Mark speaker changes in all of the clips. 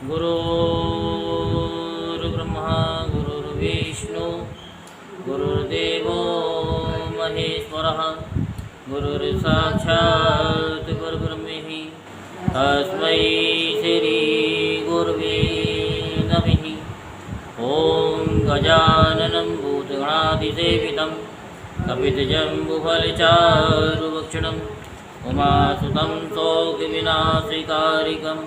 Speaker 1: गुरुर्ब्रह्मा गुरुर्विष्णु गुरुर्देवो महेश्वरः गुरुर्साक्षात् परब्रह्म तस्मै श्री गुरवे नमः। ॐ गजाननं भूतगणाधिसेवितं कपितजम्बुफलचारुभक्षणम् उमासुतं शोकविनाशकारिकं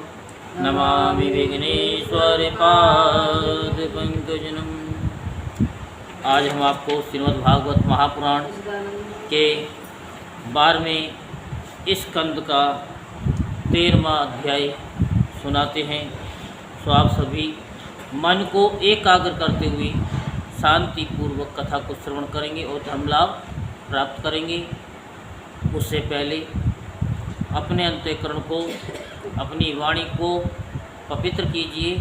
Speaker 1: नमामि विघ्नेश्वरपादपङ्कजम्। आज हम आपको श्रीमद्भागवत महापुराण के 12वें स्कंद का 13वां अध्याय सुनाते हैं। तो आप सभी मन को एकाग्र करते हुए शांतिपूर्वक कथा को श्रवण करेंगे और धर्म लाभ प्राप्त करेंगे। उससे पहले अपने अंतःकरण को, अपनी वाणी को पवित्र कीजिए।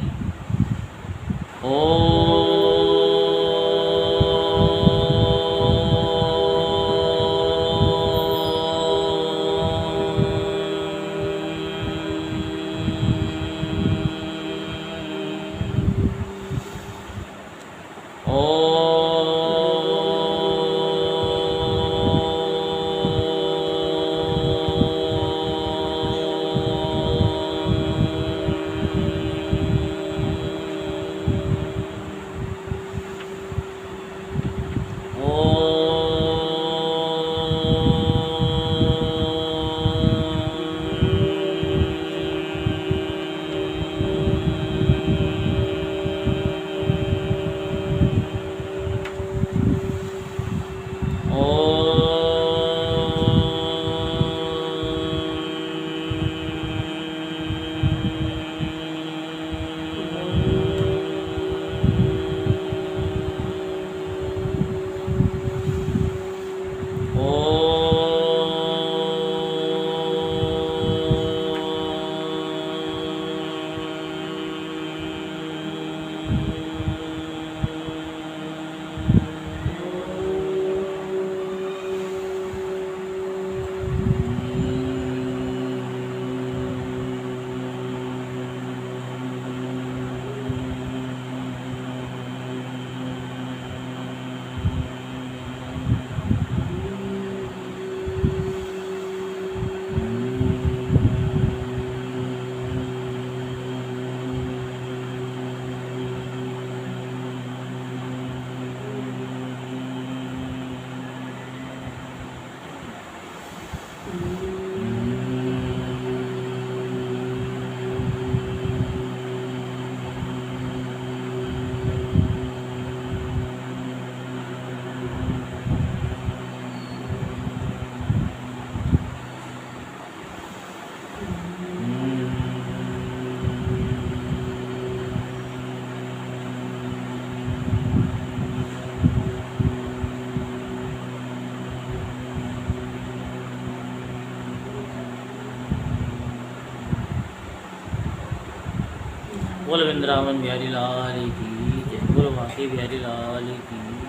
Speaker 1: बोल वृंदावन बिहारी लाल की जय, बोल भाटी बिहारी लाल की जय।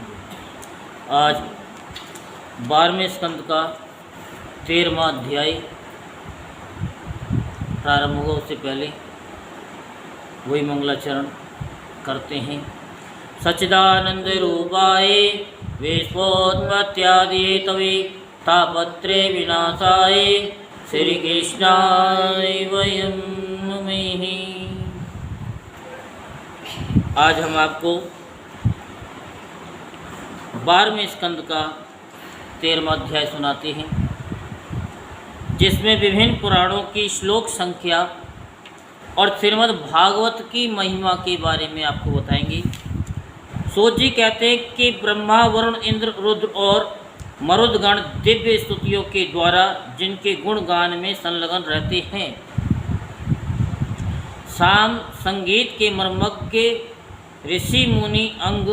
Speaker 1: आज 12वें स्कंद का 13वां अध्याय प्रारंभ होगा। उससे पहले वही मंगलाचरण करते हैं। सच्चिदानंद रूपाय विश्वोत्पत्त्यादि तवे तापत्रे विनाशाय श्री कृष्णाय वयं नमः। आज हम आपको 12वें स्कंद का 13वां अध्याय सुनाते हैं, जिसमें विभिन्न पुराणों की श्लोक संख्या और श्रीमद् भागवत की महिमा के बारे में आपको बताएंगे। सूत जी कहते हैं कि ब्रह्मा, वरुण, इंद्र, रुद्र और मरुदगण दिव्य स्तुतियों के द्वारा जिनके गुणगान में संलग्न रहते हैं, साम संगीत के मर्मज्ञ ऋषि मुनि अंग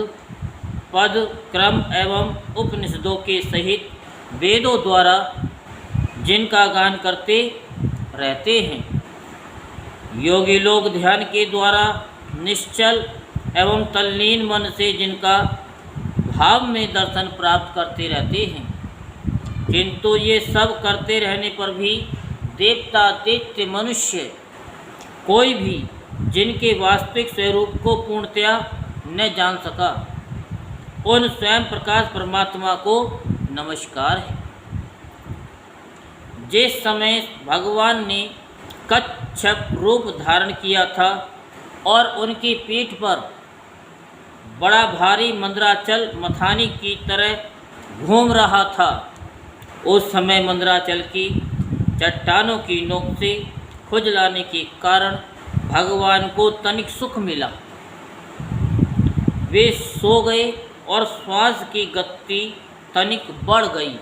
Speaker 1: पद क्रम एवं उपनिषदों के सहित वेदों द्वारा जिनका गान करते रहते हैं, योगी लोग ध्यान के द्वारा निश्चल एवं तल्लीन मन से जिनका भाव में दर्शन प्राप्त करते रहते हैं, किंतु ये सब करते रहने पर भी देवता दैत्य मनुष्य कोई भी जिनके वास्तविक स्वरूप को पूर्णतया न जान सका, उन स्वयं प्रकाश परमात्मा को नमस्कार है। जिस समय भगवान ने कच्छप रूप धारण किया था और उनकी पीठ पर बड़ा भारी मंदराचल मथानी की तरह घूम रहा था, उस समय मंदराचल की चट्टानों की नोक से खुजलाने के कारण भगवान को तनिक सुख मिला। वे सो गए और श्वास की गति तनिक बढ़ गई।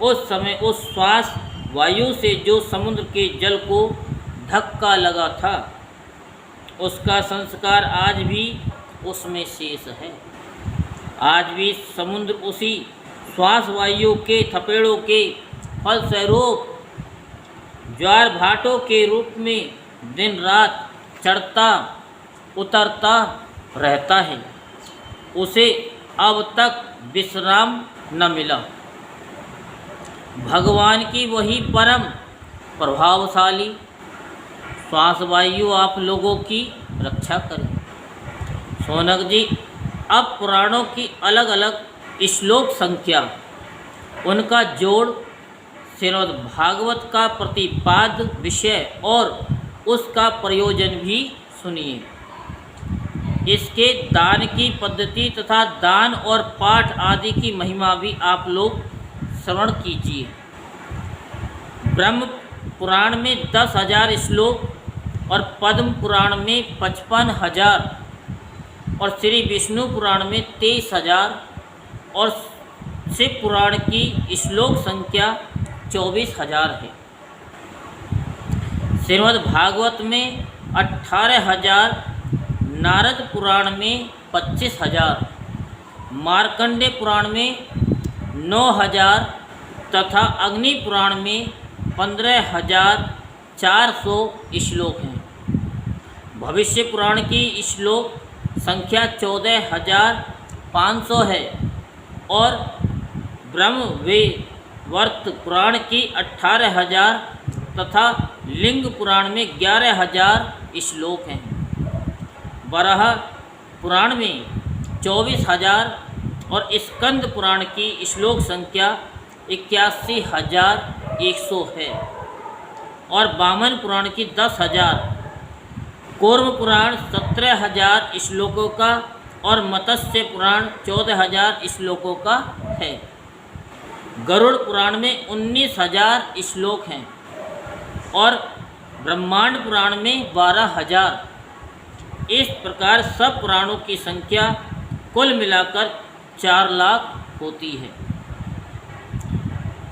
Speaker 1: उस समय उस श्वास वायु से जो समुद्र के जल को धक्का लगा था, उसका संस्कार आज भी उसमें शेष है। आज भी समुद्र उसी श्वास वायु के थपेड़ों के फलस्वरूप ज्वार भाटों के रूप में दिन रात चढ़ता उतरता रहता है। उसे अब तक विश्राम न मिला। भगवान की वही परम प्रभावशाली श्वास वायु आप लोगों की रक्षा करे। सोनक जी, अब पुराणों की अलग अलग श्लोक संख्या, उनका जोड़, श्रीमद् भागवत का प्रतिपाद्य विषय और उसका प्रयोजन भी सुनिए। इसके दान की पद्धति तथा दान और पाठ आदि की महिमा भी आप लोग श्रवण कीजिए। ब्रह्म पुराण में 10,000 श्लोक और पद्म पुराण में 55,000 और श्री विष्णु पुराण में 23,000 और शिव पुराण की श्लोक संख्या 24,000 है। श्रीमद् भागवत में 18,000, नारद पुराण में 25,000, मार्कंडे पुराण में 9,000 तथा अग्नि पुराण में 15,400 श्लोक हैं। भविष्य पुराण की श्लोक संख्या 14,500 है और ब्रह्मवैवर्त पुराण की 18,000 तथा लिंग पुराण में 11,000 श्लोक हैं। वराह पुराण में 24,000 और स्कंद पुराण की श्लोक संख्या 81,100 है और वामन पुराण की 10,000, कूर्म पुराण 17,000 श्लोकों का और मत्स्य पुराण 14,000 श्लोकों का है। गरुड़ पुराण में 19,000 श्लोक हैं और ब्रह्मांड पुराण में 12,000। इस प्रकार सब पुराणों की संख्या कुल मिलाकर 4 लाख होती है।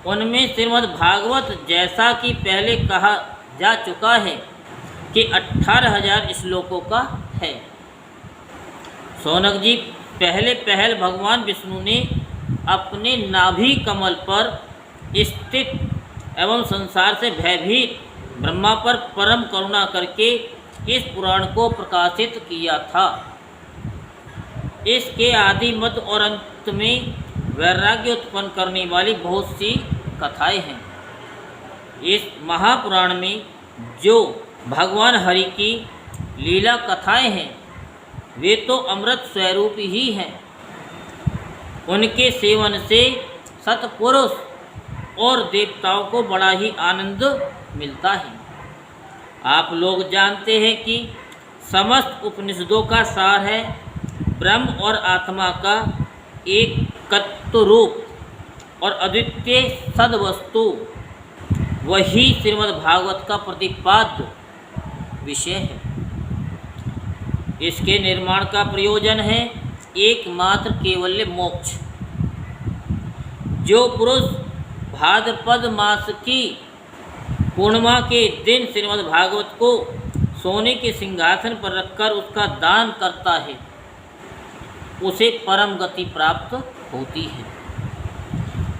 Speaker 1: उनमें श्रीमद् भागवत, जैसा कि पहले कहा जा चुका है, कि 18,000 श्लोकों का है। सोनक जी, पहल भगवान विष्णु ने अपने नाभि कमल पर स्थित एवं संसार से भयभीत ब्रह्मा पर परम करुणा करके इस पुराण को प्रकाशित किया था। इसके आदि, मध्य और अंत में वैराग्य उत्पन्न करने वाली बहुत सी कथाएं हैं। इस महापुराण में जो भगवान हरि की लीला कथाएं हैं, वे तो अमृत स्वरूप ही हैं। उनके सेवन से सत्पुरुष और देवताओं को बड़ा ही आनंद मिलता है। आप लोग जानते हैं कि समस्त उपनिषदों का सार है ब्रह्म और आत्मा का एकत्व रूप और अद्वितीय सद्वस्तु, वही श्रीमद् भागवत का प्रतिपाद्य विषय है। इसके निर्माण का प्रयोजन है एकमात्र केवल मोक्ष। जो पुरुष भाद्रपद मास की पूर्णिमा के दिन श्रीमद् भागवत को सोने के सिंहासन पर रखकर उसका दान करता है, उसे परम गति प्राप्त होती है।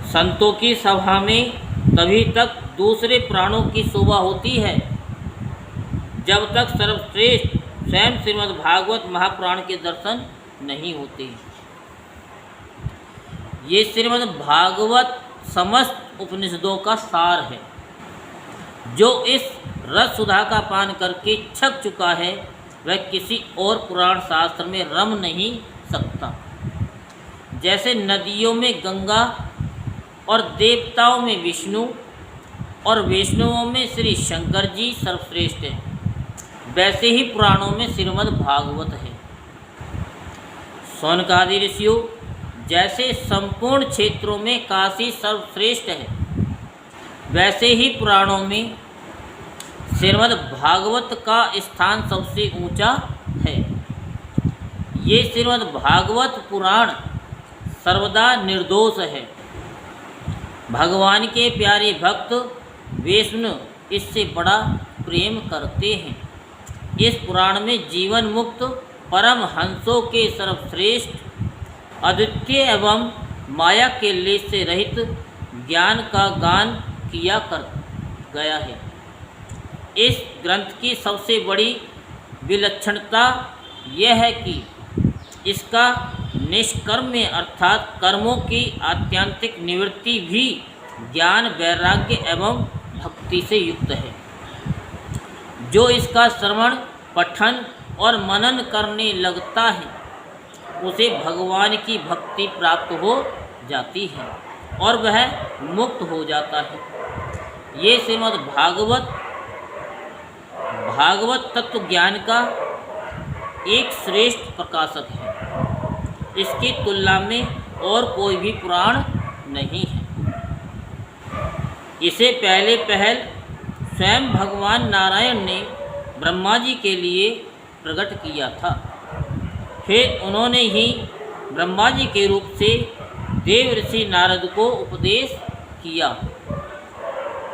Speaker 1: संतों की सभा में तभी तक दूसरे प्राणों की शोभा होती है जब तक सर्वश्रेष्ठ स्वयं श्रीमद् भागवत महापुराण के दर्शन नहीं होते। ये श्रीमद् भागवत समस्त उपनिषदों का सार है, जो इस रस सुधा का पान करके छक चुका है वह किसी और पुराण शास्त्र में रम नहीं सकता। जैसे नदियों में गंगा और देवताओं में विष्णु और वैष्णवों में श्री शंकर जी सर्वश्रेष्ठ हैं, वैसे ही पुराणों में श्रीमद् भागवत है। शौनकादि ऋषियों जैसे संपूर्ण क्षेत्रों में काशी सर्वश्रेष्ठ है, वैसे ही पुराणों में श्रीमद् भागवत का स्थान सबसे ऊंचा है। ये श्रीमद् भागवत पुराण सर्वदा निर्दोष है। भगवान के प्यारे भक्त विष्णु इससे बड़ा प्रेम करते हैं। इस पुराण में जीवन मुक्त परम हंसों के सर्वश्रेष्ठ अद्वितीय एवं माया के लेस से रहित ज्ञान का गान किया कर गया है। इस ग्रंथ की सबसे बड़ी विलक्षणता यह है कि इसका निष्कर्म्य अर्थात कर्मों की आत्यंतिक निवृत्ति भी ज्ञान वैराग्य एवं भक्ति से युक्त है। जो इसका श्रवण पठन और मनन करने लगता है उसे भगवान की भक्ति प्राप्त हो जाती है और वह मुक्त हो जाता है। ये श्रीमद् भागवत तत्व ज्ञान का एक श्रेष्ठ प्रकाशक है। इसकी तुलना में और कोई भी पुराण नहीं है। इसे पहल स्वयं भगवान नारायण ने ब्रह्मा जी के लिए प्रकट किया था। फिर उन्होंने ही ब्रह्मा जी के रूप से देव ऋषि नारद को उपदेश किया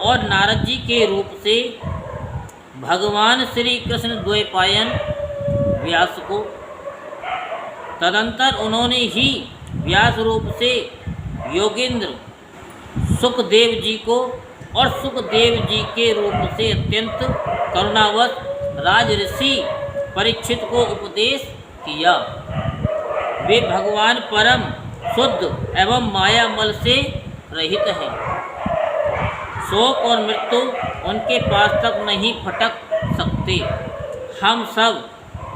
Speaker 1: और नारद जी के रूप से भगवान श्री कृष्ण द्वैपायन व्यास को, तदंतर उन्होंने ही व्यास रूप से योगेंद्र सुखदेव जी को और सुखदेव जी के रूप से अत्यंत करुणावश राजऋषि परीक्षित को उपदेश किया। वे भगवान परम शुद्ध एवं मायामल से रहित हैं। शोक और मृत्यु उनके पास तक नहीं फटक सकते। हम सब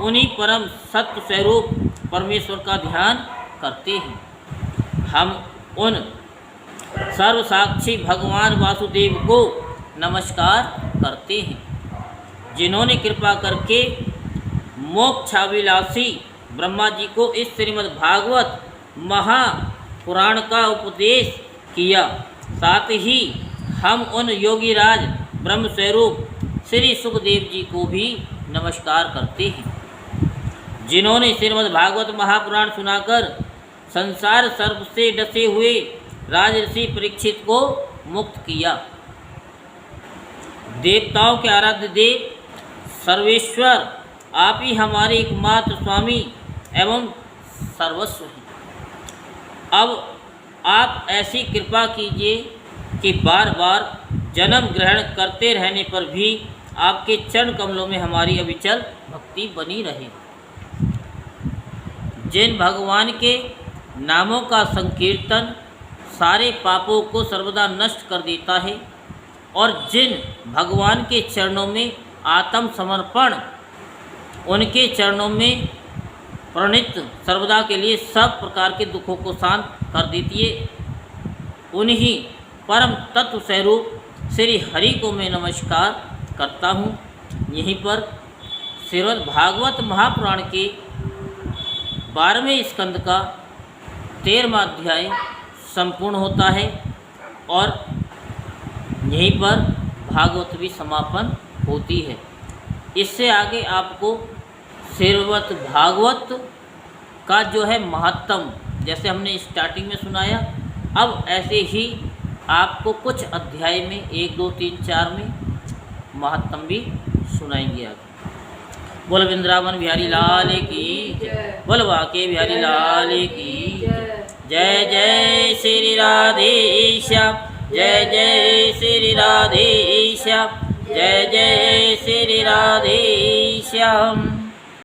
Speaker 1: उन्हीं परम सत्य स्वरूप परमेश्वर का ध्यान करते हैं। हम उन सर्वसाक्षी भगवान वासुदेव को नमस्कार करते हैं जिन्होंने कृपा करके मोक्षाभिलाषी ब्रह्मा जी को इस श्रीमद् भागवत महापुराण का उपदेश किया। साथ ही हम उन योगीराज ब्रह्म स्वरूप श्री सुखदेव जी को भी नमस्कार करते हैं जिन्होंने श्रीमद् भागवत महापुराण सुनाकर संसार सर्प से डसे हुए राजऋषि परीक्षित को मुक्त किया। देवताओं के आराध्य देव सर्वेश्वर आप ही हमारे एकमात्र स्वामी एवं सर्वस्व हैं। अब आप ऐसी कृपा कीजिए कि बार बार जन्म ग्रहण करते रहने पर भी आपके चरण कमलों में हमारी अविचल भक्ति बनी रहे। जिन भगवान के नामों का संकीर्तन सारे पापों को सर्वदा नष्ट कर देता है और जिन भगवान के चरणों में आत्मसमर्पण उनके चरणों में प्रणित सर्वदा के लिए सब प्रकार के दुखों को शांत कर देती है, उन्हीं परम तत्व स्वरूप श्री हरि को मैं नमस्कार करता हूँ। यहीं पर श्रीमद् भागवत महापुराण के 12वें स्कंद का 13वां अध्याय संपूर्ण होता है और यहीं पर भागवत भी समापन होती है। इससे आगे आपको श्रीमद् भागवत का जो है महत्तम, जैसे हमने स्टार्टिंग में सुनाया, अब ऐसे ही आपको कुछ अध्याय में 1, 2, 3, 4 में महत्तम भी सुनाएंगे आगे। बोल वृंदावन बिहारी लाल की जय, बोल बाके बिहारी लाल की जय। जय श्री राधेश्याम, जय जय श्री राधेश्याम, जय जय श्री राधेश्याम।